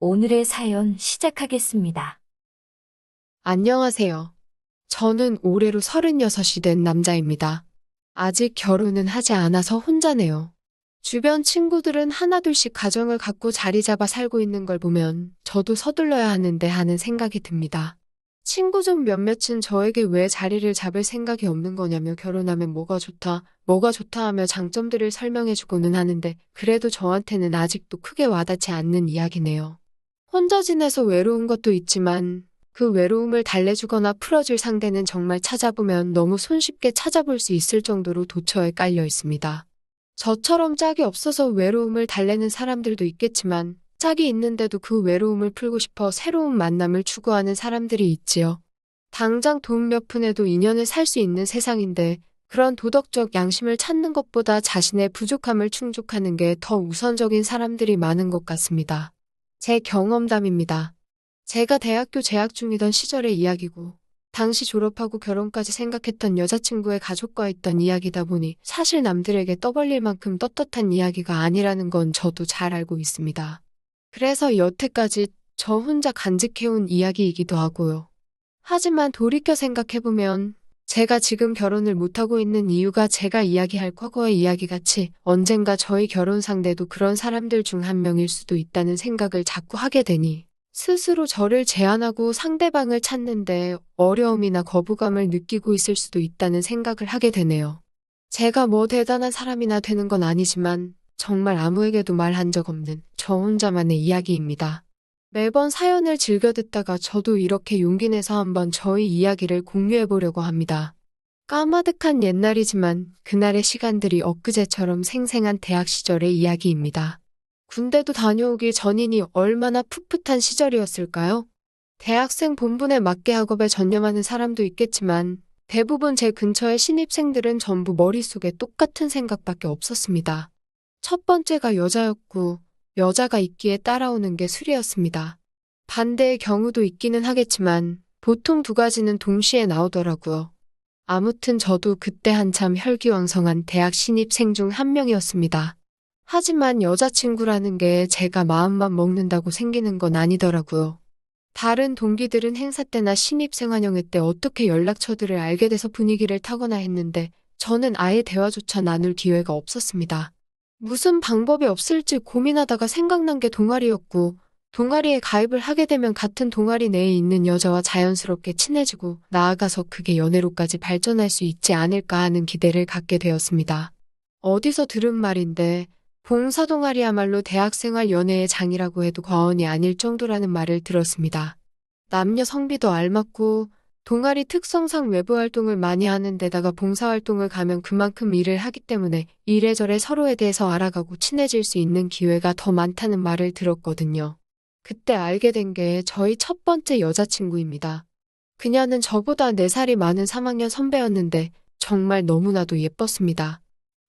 오늘의 사연 시작하겠습니다. 안녕하세요. 저는 올해로 36이 된 남자입니다. 아직 결혼은 하지 않아서 혼자네요. 주변 친구들은 하나둘씩 가정을 갖고 자리 잡아 살고 있는 걸 보면 저도 서둘러야 하는데 하는 생각이 듭니다. 친구 중 몇몇은 저에게 왜 자리를 잡을 생각이 없는 거냐며 결혼하면 뭐가 좋다 하며 장점들을 설명해주고는 하는데 그래도 저한테는 아직도 크게 와닿지 않는 이야기네요. 혼자 지내서 외로운 것도 있지만 그 외로움을 달래주거나 풀어줄 상대는 정말 찾아보면 너무 손쉽게 찾아볼 수 있을 정도로 도처에 깔려 있습니다. 저처럼 짝이 없어서 외로움을 달래는 사람들도 있겠지만 짝이 있는데도 그 외로움을 풀고 싶어 새로운 만남을 추구하는 사람들이 있지요. 당장 돈 몇 푼에도 인연을 살 수 있는 세상인데 그런 도덕적 양심을 찾는 것보다 자신의 부족함을 충족하는 게 더 우선적인 사람들이 많은 것 같습니다. 제 경험담입니다. 제가 대학교 재학 중이던 시절의 이야기고, 당시 졸업하고 결혼까지 생각했던 여자친구의 가족과 있던 이야기다 보니 사실 남들에게 떠벌릴 만큼 떳떳한 이야기가 아니라는 건 저도 잘 알고 있습니다. 그래서 여태까지 저 혼자 간직해온 이야기이기도 하고요. 하지만 돌이켜 생각해보면 제가 지금 결혼을 못하고 있는 이유가 제가 이야기할 과거의 이야기같이 언젠가 저희 결혼 상대도 그런 사람들 중 한 명일 수도 있다는 생각을 자꾸 하게 되니 스스로 저를 제한하고 상대방을 찾는데 어려움이나 거부감을 느끼고 있을 수도 있다는 생각을 하게 되네요. 제가 뭐 대단한 사람이나 되는 건 아니지만 정말 아무에게도 말한 적 없는 저 혼자만의 이야기입니다. 매번 사연을 즐겨 듣다가 저도 이렇게 용기 내서 한번 저희 이야기를 공유해 보려고 합니다. 까마득한 옛날이지만 그날의 시간들이 엊그제처럼 생생한 대학 시절의 이야기입니다. 군대도 다녀오기 전이니 얼마나 풋풋한 시절이었을까요? 대학생 본분에 맞게 학업에 전념하는 사람도 있겠지만 대부분 제 근처의 신입생들은 전부 머릿속에 똑같은 생각밖에 없었습니다. 첫 번째가 여자였고 여자가 있기에 따라오는 게 술이었습니다. 반대의 경우도 있기는 하겠지만 보통 두 가지는 동시에 나오더라고요. 아무튼 저도 그때 한참 혈기왕성한 대학 신입생 중 한 명이었습니다. 하지만 여자친구라는 게 제가 마음만 먹는다고 생기는 건 아니더라고요. 다른 동기들은 행사 때나 신입생 환영회 때 어떻게 연락처들을 알게 돼서 분위기를 타거나 했는데 저는 아예 대화조차 나눌 기회가 없었습니다. 무슨 방법이 없을지 고민하다가 생각난 게 동아리였고, 동아리에 가입을 하게 되면 같은 동아리 내에 있는 여자와 자연스럽게 친해지고 나아가서 그게 연애로까지 발전할 수 있지 않을까 하는 기대를 갖게 되었습니다. 어디서 들은 말인데 봉사동아리야말로 대학생활 연애의 장이라고 해도 과언이 아닐 정도라는 말을 들었습니다. 남녀 성비도 알맞고 동아리 특성상 외부 활동을 많이 하는 데다가 봉사활동을 가면 그만큼 일을 하기 때문에 이래저래 서로에 대해서 알아가고 친해질 수 있는 기회가 더 많다는 말을 들었거든요. 그때 알게 된 게 저희 첫 번째 여자친구입니다. 그녀는 저보다 4살이 많은 3학년 선배였는데 정말 너무나도 예뻤습니다.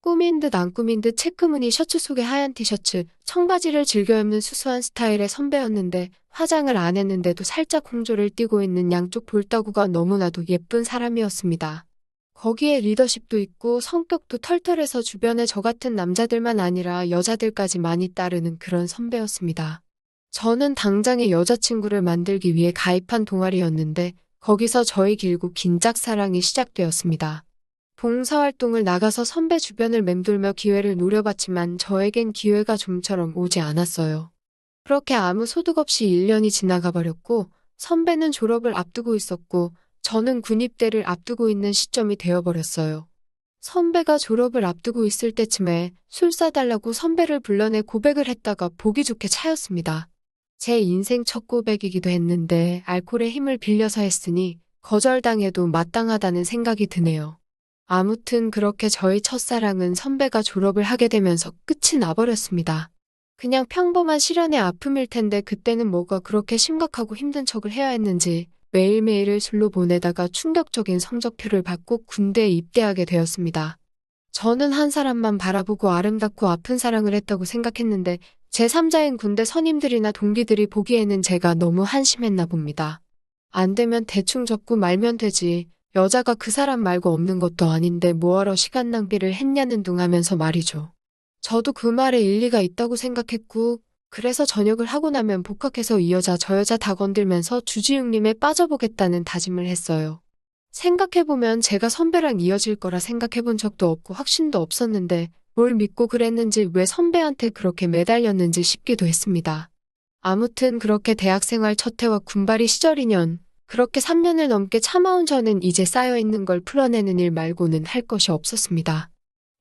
꾸민 듯 안 꾸민 듯 체크무늬 셔츠 속에 하얀 티셔츠, 청바지를 즐겨 입는 수수한 스타일의 선배였는데 화장을 안 했는데도 살짝 홍조를 띠고 있는 양쪽 볼따구가 너무나도 예쁜 사람이었습니다. 거기에 리더십도 있고 성격도 털털해서 주변에 저 같은 남자들만 아니라 여자들까지 많이 따르는 그런 선배였습니다. 저는 당장에 여자친구를 만들기 위해 가입한 동아리였는데 거기서 저희 길고 긴 짝사랑이 시작되었습니다. 봉사활동을 나가서 선배 주변을 맴돌며 기회를 노려봤지만 저에겐 기회가 좀처럼 오지 않았어요. 그렇게 아무 소득 없이 1년이 지나가 버렸고 선배는 졸업을 앞두고 있었고 저는 군입대를 앞두고 있는 시점이 되어버렸어요. 선배가 졸업을 앞두고 있을 때쯤에 술 사달라고 선배를 불러내 고백을 했다가 보기 좋게 차였습니다. 제 인생 첫 고백이기도 했는데 알코올의 힘을 빌려서 했으니 거절당해도 마땅하다는 생각이 드네요. 아무튼 그렇게 저희 첫사랑은 선배가 졸업을 하게 되면서 끝이 나버렸습니다. 그냥 평범한 실연의 아픔일 텐데 그때는 뭐가 그렇게 심각하고 힘든 척을 해야 했는지 매일매일을 술로 보내다가 충격적인 성적표를 받고 군대에 입대하게 되었습니다. 저는 한 사람만 바라보고 아름답고 아픈 사랑을 했다고 생각했는데 제3자인 군대 선임들이나 동기들이 보기에는 제가 너무 한심했나 봅니다. 안 되면 대충 접고 말면 되지. 여자가 그 사람 말고 없는 것도 아닌데 뭐하러 시간 낭비를 했냐는 둥 하면서 말이죠. 저도 그 말에 일리가 있다고 생각했고 그래서 전역을 하고 나면 복학해서 이 여자 저 여자 다 건들면서 주지육림에 빠져보겠다는 다짐을 했어요. 생각해보면 제가 선배랑 이어질 거라 생각해본 적도 없고 확신도 없었는데 뭘 믿고 그랬는지 왜 선배한테 그렇게 매달렸는지 싶기도 했습니다. 아무튼 그렇게 대학생활 첫 해와 군발이 시절이년 그렇게 3년을 넘게 참아온 저는 이제 쌓여있는 걸 풀어내는 일 말고는 할 것이 없었습니다.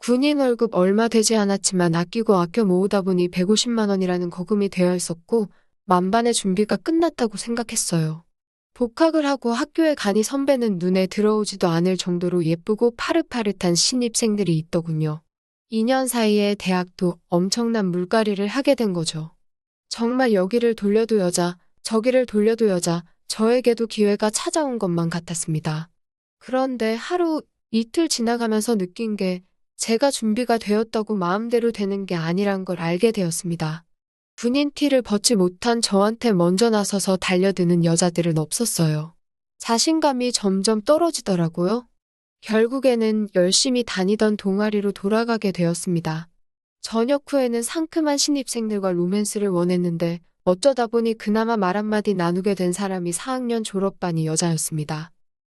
군인 월급 얼마 되지 않았지만 아끼고 아껴 모으다 보니 150만 원이라는 거금이 되어 있었고 만반의 준비가 끝났다고 생각했어요. 복학을 하고 학교에 가니 선배는 눈에 들어오지도 않을 정도로 예쁘고 파릇파릇한 신입생들이 있더군요. 2년 사이에 대학도 엄청난 물갈이를 하게 된 거죠. 정말 여기를 돌려도 여자, 저기를 돌려도 여자, 저에게도 기회가 찾아온 것만 같았습니다. 그런데 하루, 이틀 지나가면서 느낀 게 제가 준비가 되었다고 마음대로 되는 게 아니란 걸 알게 되었습니다. 군인 티를 벗지 못한 저한테 먼저 나서서 달려드는 여자들은 없었어요. 자신감이 점점 떨어지더라고요. 결국에는 열심히 다니던 동아리로 돌아가게 되었습니다. 전역 후에는 상큼한 신입생들과 로맨스를 원했는데 어쩌다 보니 그나마 말 한마디 나누게 된 사람이 4학년 졸업반이 여자였습니다.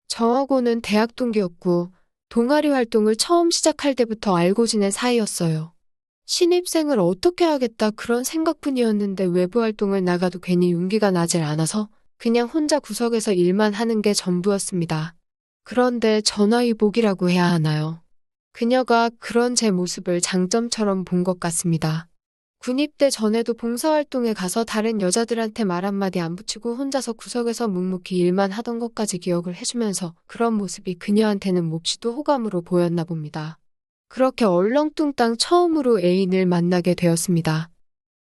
저하고는 대학 동기였고 동아리 활동을 처음 시작할 때부터 알고 지낸 사이였어요. 신입생을 어떻게 하겠다 그런 생각뿐이었는데 외부 활동을 나가도 괜히 용기가 나질 않아서 그냥 혼자 구석에서 일만 하는 게 전부였습니다. 그런데 전화위복이라고 해야 하나요? 그녀가 그런 제 모습을 장점처럼 본 것 같습니다. 군입대 전에도 봉사활동에 가서 다른 여자들한테 말 한마디 안 붙이고 혼자서 구석에서 묵묵히 일만 하던 것까지 기억을 해주면서 그런 모습이 그녀한테는 몹시도 호감으로 보였나 봅니다. 그렇게 얼렁뚱땅 처음으로 애인을 만나게 되었습니다.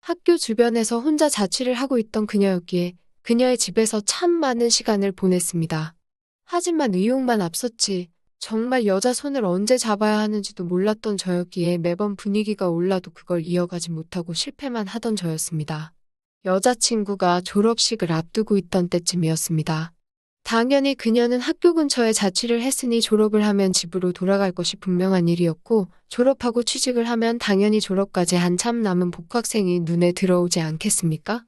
학교 주변에서 혼자 자취를 하고 있던 그녀였기에 그녀의 집에서 참 많은 시간을 보냈습니다. 하지만 의욕만 앞섰지 정말 여자 손을 언제 잡아야 하는지도 몰랐던 저였기에 매번 분위기가 올라도 그걸 이어가지 못하고 실패만 하던 저였습니다. 여자친구가 졸업식을 앞두고 있던 때쯤이었습니다. 당연히 그녀는 학교 근처에 자취를 했으니 졸업을 하면 집으로 돌아갈 것이 분명한 일이었고 졸업하고 취직을 하면 당연히 졸업까지 한참 남은 복학생이 눈에 들어오지 않겠습니까?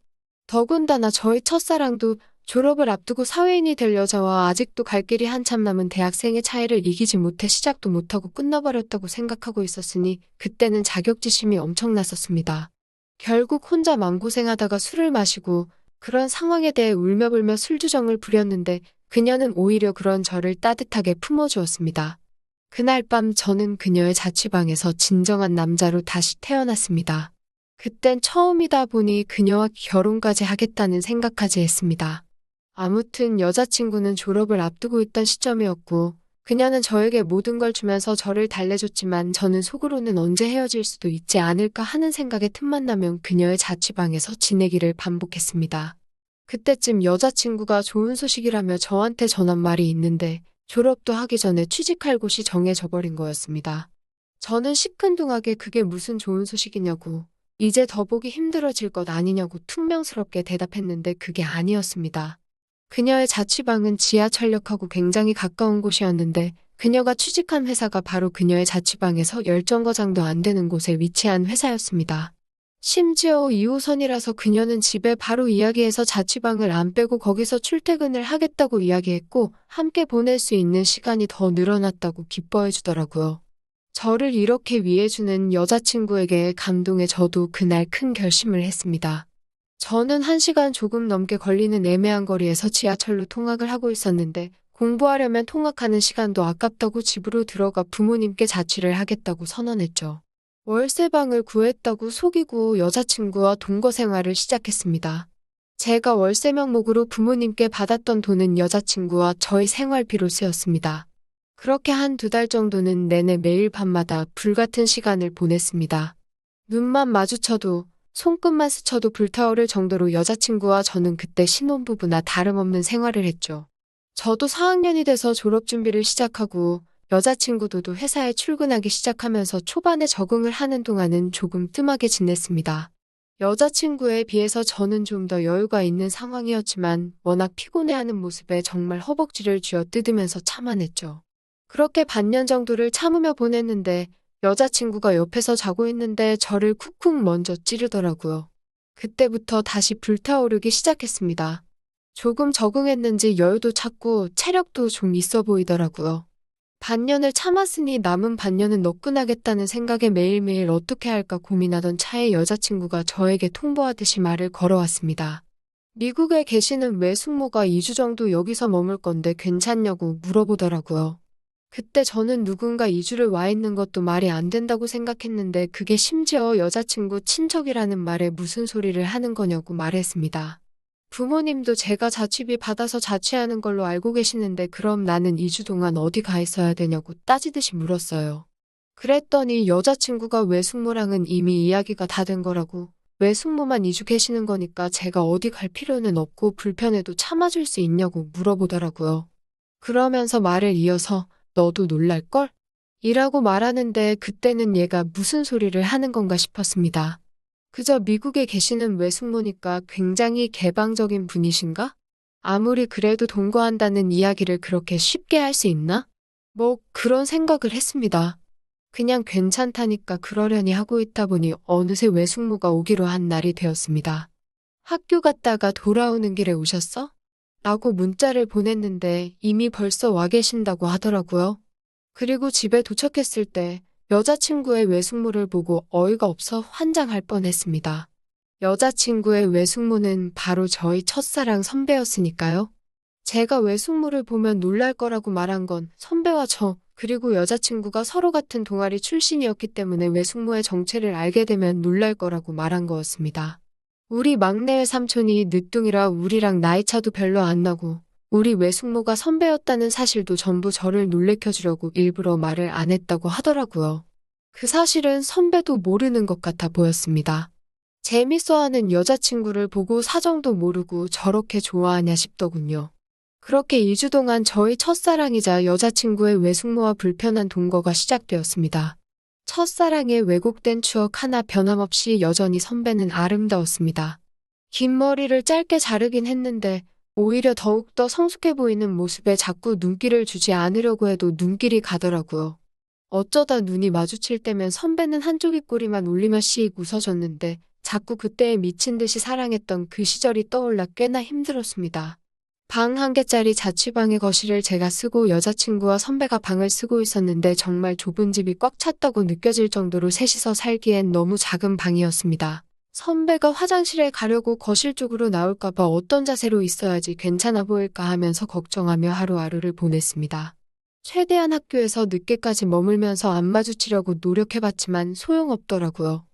더군다나 저희 첫사랑도 졸업을 앞두고 사회인이 될 여자와 아직도 갈 길이 한참 남은 대학생의 차이를 이기지 못해 시작도 못하고 끝나버렸다고 생각하고 있었으니 그때는 자격지심이 엄청났었습니다. 결국 혼자 마음고생하다가 술을 마시고 그런 상황에 대해 울며불며 술주정을 부렸는데 그녀는 오히려 그런 저를 따뜻하게 품어주었습니다. 그날 밤 저는 그녀의 자취방에서 진정한 남자로 다시 태어났습니다. 그땐 처음이다 보니 그녀와 결혼까지 하겠다는 생각까지 했습니다. 아무튼 여자친구는 졸업을 앞두고 있던 시점이었고 그녀는 저에게 모든 걸 주면서 저를 달래줬지만 저는 속으로는 언제 헤어질 수도 있지 않을까 하는 생각에 틈만 나면 그녀의 자취방에서 지내기를 반복했습니다. 그때쯤 여자친구가 좋은 소식이라며 저한테 전한 말이 있는데 졸업도 하기 전에 취직할 곳이 정해져 버린 거였습니다. 저는 시큰둥하게 그게 무슨 좋은 소식이냐고 이제 더 보기 힘들어질 것 아니냐고 퉁명스럽게 대답했는데 그게 아니었습니다. 그녀의 자취방은 지하철역하고 굉장히 가까운 곳이었는데 그녀가 취직한 회사가 바로 그녀의 자취방에서 10정거장도 안 되는 곳에 위치한 회사였습니다. 심지어 2호선이라서 그녀는 집에 바로 이야기해서 자취방을 안 빼고 거기서 출퇴근을 하겠다고 이야기했고 함께 보낼 수 있는 시간이 더 늘어났다고 기뻐해 주더라고요. 저를 이렇게 위해주는 여자친구에게 감동해 저도 그날 큰 결심을 했습니다. 저는 1시간 조금 넘게 걸리는 애매한 거리에서 지하철로 통학을 하고 있었는데 공부하려면 통학하는 시간도 아깝다고 집으로 들어가 부모님께 자취를 하겠다고 선언했죠. 월세방을 구했다고 속이고 여자친구와 동거 생활을 시작했습니다. 제가 월세 명목으로 부모님께 받았던 돈은 여자친구와 저희 생활비로 쓰였습니다. 그렇게 한 2달 정도는 내내 매일 밤마다 불같은 시간을 보냈습니다. 눈만 마주쳐도 손끝만 스쳐도 불타오를 정도로 여자친구와 저는 그때 신혼부부나 다름없는 생활을 했죠. 저도 4학년이 돼서 졸업 준비를 시작하고 여자친구도 회사에 출근하기 시작하면서 초반에 적응을 하는 동안은 조금 뜸하게 지냈습니다. 여자친구에 비해서 저는 좀 더 여유가 있는 상황이었지만 워낙 피곤해하는 모습에 정말 허벅지를 쥐어뜯으면서 참아냈죠. 그렇게 반년 정도를 참으며 보냈는데 여자친구가 옆에서 자고 있는데 저를 쿡쿡 먼저 찌르더라고요. 그때부터 다시 불타오르기 시작했습니다. 조금 적응했는지 여유도 찾고 체력도 좀 있어 보이더라고요. 반년을 참았으니 남은 반년은 너끈하겠다는 생각에 매일매일 어떻게 할까 고민하던 차에 여자친구가 저에게 통보하듯이 말을 걸어왔습니다. 미국에 계시는 외숙모가 2주 정도 여기서 머물 건데 괜찮냐고 물어보더라고요. 그때 저는 누군가 2주를 와 있는 것도 말이 안 된다고 생각했는데 그게 심지어 여자친구 친척이라는 말에 무슨 소리를 하는 거냐고 말했습니다. 부모님도 제가 자취비 받아서 자취하는 걸로 알고 계시는데 그럼 나는 2주 동안 어디 가 있어야 되냐고 따지듯이 물었어요. 그랬더니 여자친구가 외숙모랑은 이미 이야기가 다 된 거라고, 외숙모만 2주 계시는 거니까 제가 어디 갈 필요는 없고 불편해도 참아줄 수 있냐고 물어보더라고요. 그러면서 말을 이어서 너도 놀랄걸? 이라고 말하는데 그때는 얘가 무슨 소리를 하는 건가 싶었습니다. 그저 미국에 계시는 외숙모니까 굉장히 개방적인 분이신가? 아무리 그래도 동거한다는 이야기를 그렇게 쉽게 할 수 있나? 뭐 그런 생각을 했습니다. 그냥 괜찮다니까 그러려니 하고 있다 보니 어느새 외숙모가 오기로 한 날이 되었습니다. 학교 갔다가 돌아오는 길에 오셨어? 라고 문자를 보냈는데 이미 벌써 와 계신다고 하더라고요. 그리고 집에 도착했을 때 여자친구의 외숙모를 보고 어이가 없어 환장할 뻔했습니다. 여자친구의 외숙모는 바로 저희 첫사랑 선배였으니까요. 제가 외숙모를 보면 놀랄 거라고 말한 건 선배와 저, 그리고 여자친구가 서로 같은 동아리 출신이었기 때문에 외숙모의 정체를 알게 되면 놀랄 거라고 말한 거였습니다. 우리 막내의 삼촌이 늦둥이라 우리랑 나이 차도 별로 안 나고 우리 외숙모가 선배였다는 사실도 전부 저를 놀래켜주려고 일부러 말을 안 했다고 하더라고요. 그 사실은 선배도 모르는 것 같아 보였습니다. 재밌어하는 여자친구를 보고 사정도 모르고 저렇게 좋아하냐 싶더군요. 그렇게 2주 동안 저희 첫사랑이자 여자친구의 외숙모와 불편한 동거가 시작되었습니다. 첫사랑의 왜곡된 추억 하나 변함없이 여전히 선배는 아름다웠습니다. 긴 머리를 짧게 자르긴 했는데 오히려 더욱더 성숙해 보이는 모습에 자꾸 눈길을 주지 않으려고 해도 눈길이 가더라고요. 어쩌다 눈이 마주칠 때면 선배는 한쪽 입꼬리만 올리며 씩 웃어줬는데 자꾸 그때에 미친 듯이 사랑했던 그 시절이 떠올라 꽤나 힘들었습니다. 방 한 개짜리 자취방의 거실을 제가 쓰고 여자친구와 선배가 방을 쓰고 있었는데 정말 좁은 집이 꽉 찼다고 느껴질 정도로 셋이서 살기엔 너무 작은 방이었습니다. 선배가 화장실에 가려고 거실 쪽으로 나올까봐 어떤 자세로 있어야지 괜찮아 보일까 하면서 걱정하며 하루하루를 보냈습니다. 최대한 학교에서 늦게까지 머물면서 안 마주치려고 노력해봤지만 소용없더라고요.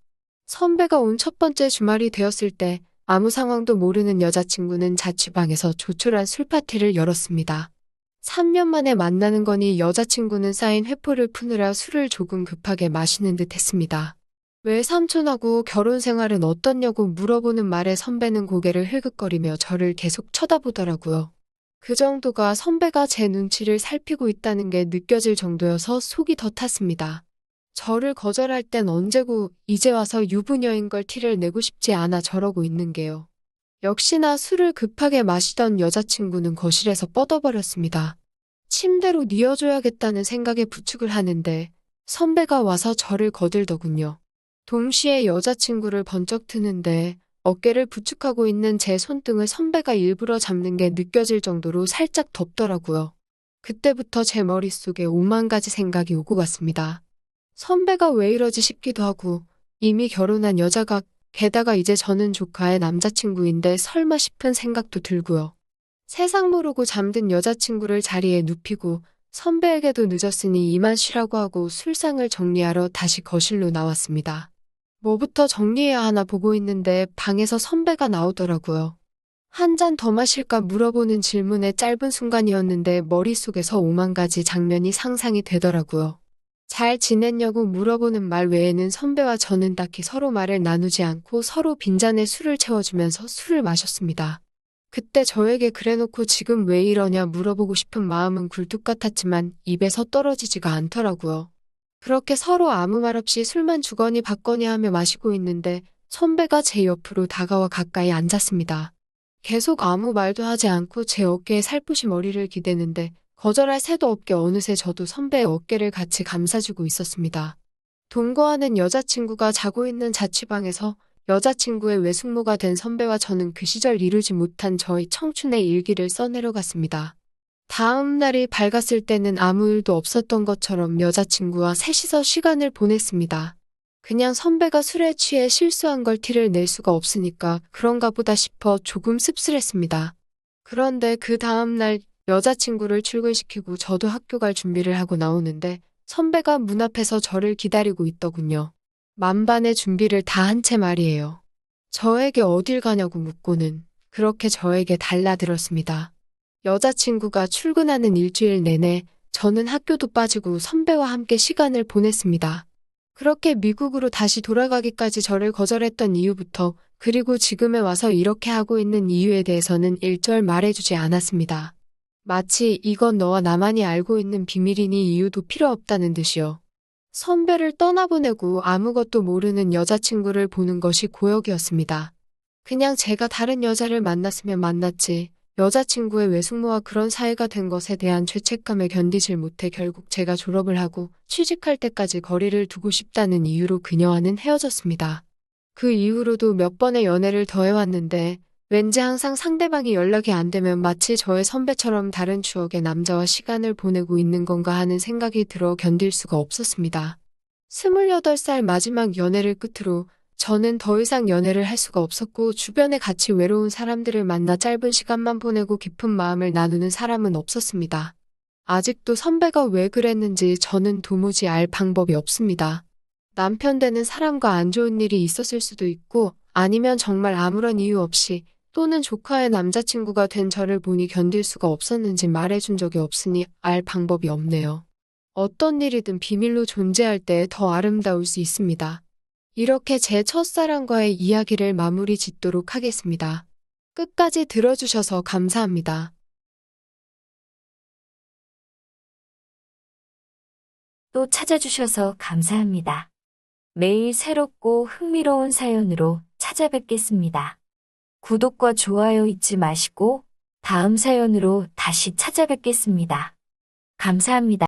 선배가 온 첫 번째 주말이 되었을 때 아무 상황도 모르는 여자친구는 자취방에서 조촐한 술파티를 열었습니다. 3년 만에 만나는 거니 여자친구는 쌓인 회포를 푸느라 술을 조금 급하게 마시는 듯 했습니다. 외삼촌하고 결혼 생활은 어떻냐고 물어보는 말에 선배는 고개를 흘긋거리며 저를 계속 쳐다보더라고요. 그 정도가 선배가 제 눈치를 살피고 있다는 게 느껴질 정도여서 속이 더 탔습니다. 저를 거절할 땐 언제고 이제 와서 유부녀인 걸 티를 내고 싶지 않아 저러고 있는 게요. 역시나 술을 급하게 마시던 여자친구는 거실에서 뻗어버렸습니다. 침대로 뉘어줘야겠다는 생각에 부축을 하는데 선배가 와서 저를 거들더군요. 동시에 여자친구를 번쩍 트는데 어깨를 부축하고 있는 제 손등을 선배가 일부러 잡는 게 느껴질 정도로 살짝 덥더라고요. 그때부터 제 머릿속에 오만 가지 생각이 오고 갔습니다. 선배가 왜 이러지 싶기도 하고 이미 결혼한 여자가 게다가 이제 저는 조카의 남자친구인데 설마 싶은 생각도 들고요. 세상 모르고 잠든 여자친구를 자리에 눕히고 선배에게도 늦었으니 이만 쉬라고 하고 술상을 정리하러 다시 거실로 나왔습니다. 뭐부터 정리해야 하나 보고 있는데 방에서 선배가 나오더라고요. 한 잔 더 마실까 물어보는 질문의 짧은 순간이었는데 머릿속에서 오만 가지 장면이 상상이 되더라고요. 잘 지냈냐고 물어보는 말 외에는 선배와 저는 딱히 서로 말을 나누지 않고 서로 빈잔에 술을 채워주면서 술을 마셨습니다. 그때 저에게 그래놓고 지금 왜 이러냐 물어보고 싶은 마음은 굴뚝 같았지만 입에서 떨어지지가 않더라고요. 그렇게 서로 아무 말 없이 술만 주거니 받거니 하며 마시고 있는데 선배가 제 옆으로 다가와 가까이 앉았습니다. 계속 아무 말도 하지 않고 제 어깨에 살포시 머리를 기대는데 거절할 새도 없게 어느새 저도 선배의 어깨를 같이 감싸주고 있었습니다. 동거하는 여자친구가 자고 있는 자취방에서 여자친구의 외숙모가 된 선배와 저는 그 시절 이루지 못한 저희 청춘의 일기를 써내려 갔습니다. 다음 날이 밝았을 때는 아무 일도 없었던 것처럼 여자친구와 셋이서 시간을 보냈습니다. 그냥 선배가 술에 취해 실수한 걸 티를 낼 수가 없으니까 그런가 보다 싶어 조금 씁쓸했습니다. 그런데 그 다음 날 여자친구를 출근시키고 저도 학교 갈 준비를 하고 나오는데 선배가 문 앞에서 저를 기다리고 있더군요. 만반의 준비를 다 한 채 말이에요. 저에게 어딜 가냐고 묻고는 그렇게 저에게 달라들었습니다. 여자친구가 출근하는 일주일 내내 저는 학교도 빠지고 선배와 함께 시간을 보냈습니다. 그렇게 미국으로 다시 돌아가기까지 저를 거절했던 이유부터 그리고 지금에 와서 이렇게 하고 있는 이유에 대해서는 일절 말해주지 않았습니다. 마치 이건 너와 나만이 알고 있는 비밀이니 이유도 필요 없다는 듯이요. 선배를 떠나보내고 아무것도 모르는 여자친구를 보는 것이 고역이었습니다. 그냥 제가 다른 여자를 만났으면 만났지 여자친구의 외숙모와 그런 사이가 된 것에 대한 죄책감에 견디질 못해 결국 제가 졸업을 하고 취직할 때까지 거리를 두고 싶다는 이유로 그녀와는 헤어졌습니다. 그 이후로도 몇 번의 연애를 더 해왔는데 왠지 항상 상대방이 연락이 안 되면 마치 저의 선배처럼 다른 추억의 남자와 시간을 보내고 있는 건가 하는 생각이 들어 견딜 수가 없었습니다. 28살 마지막 연애를 끝으로 저는 더 이상 연애를 할 수가 없었고 주변에 같이 외로운 사람들을 만나 짧은 시간만 보내고 깊은 마음을 나누는 사람은 없었습니다. 아직도 선배가 왜 그랬는지 저는 도무지 알 방법이 없습니다. 남편 되는 사람과 안 좋은 일이 있었을 수도 있고 아니면 정말 아무런 이유 없이 또는 조카의 남자친구가 된 저를 보니 견딜 수가 없었는지 말해준 적이 없으니 알 방법이 없네요. 어떤 일이든 비밀로 존재할 때 더 아름다울 수 있습니다. 이렇게 제 첫사랑과의 이야기를 마무리 짓도록 하겠습니다. 끝까지 들어주셔서 감사합니다. 또 찾아주셔서 감사합니다. 매일 새롭고 흥미로운 사연으로 찾아뵙겠습니다. 구독과 좋아요 잊지 마시고 다음 사연으로 다시 찾아뵙겠습니다. 감사합니다.